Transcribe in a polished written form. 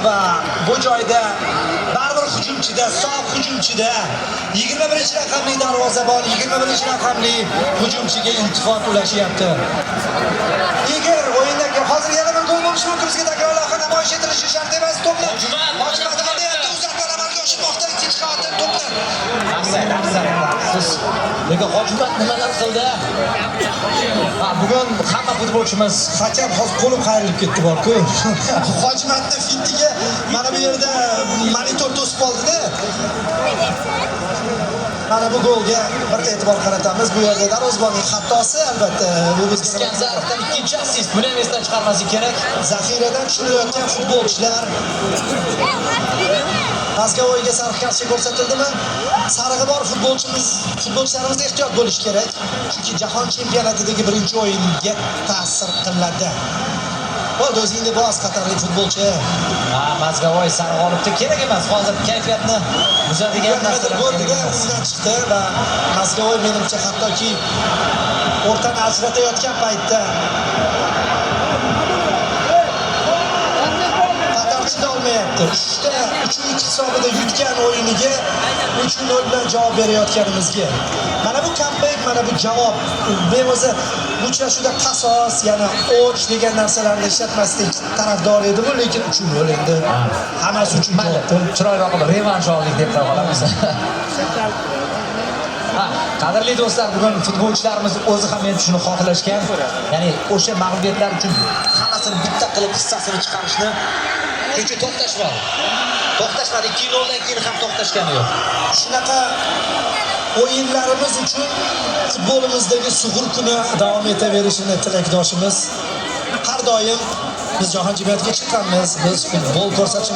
va bu joyda baribir hujumchida, sof hujumchida 21-raqamli darvozabon, 21-raqamli hujumchiga iltifot ulashyapti. Igor o'yindagi hozir yana bir gol bo'lishi mumkin. Bizga takrorlar namoyish etilishi shart emas. To'plar Hojimatov deyapti, uzatmalar amalga oshirmoqda ikkinchi qavatdan to'plar. Siz nega Hojimat nimalar qildi? Bugun hamma futbolchimiz hakam hozir qo'lim qayrilib ketdi bor-ku. Hojimatning fintiga mana bu yerda monitor to'sib oldida. Mana bu golga bir e'tibor qaratamiz. Bu yerda darvozabonning xatosi albatta. Bu bizga Skanzardan ikkinchi assist. Buni ham esdan chiqarmaslik kerak. Zaxiradan tushirilayotgan futbolchilar Mazgavoyga sariq kartochka ko'rsatildimi? Sarig'i bor futbolchilarimiz ehtiyot bo'lish kerak. Chunki jahon chempionatidagi birinchi o'yinga ta'sir qiladi. Bo'ldi, o'zingni bos qatorli futbolchi. Mazgavoy sariq olibdi, kerak emas. Hozir kayfiyatni buzadigan narsalar bo'ldiga undan chiqdi va Mazgavoy menimcha hattoki o'rtani ajratayotgan paytda olmayapti. 3-2 hisobida yutgan o'yiniga 3-0 bilan javob berayotganimizga. Mana bu comeback, mana bu javob. Men o'zi bu uchrashuvda qasos, yana o'ch degan narsalarni ishlatmaslik tarafdor edim, lekin 3-0 endi hammasi uchun javobdir. Chiroyroq revansh oldik deb qo'ya qolamiz. Qadrli do'stlar, bugun futbolchilarimiz o'zi ham men shuni xohlashgan. Ya'ni o'sha mag'lubiyatlar uchun hammasini bitta qilib hissasini chiqarishni Chunki to'xtashmadi. 2-0dan keyin ham to'xtashgani yo'q. Shunaqa o'yinlarimiz uchun futbolimizdagi sug'ur kuni davom etaverishini tilakdoshimiz. Har doim biz jahon chempionatiga chiqqanmiz, biz futbol ko'rsatishimiz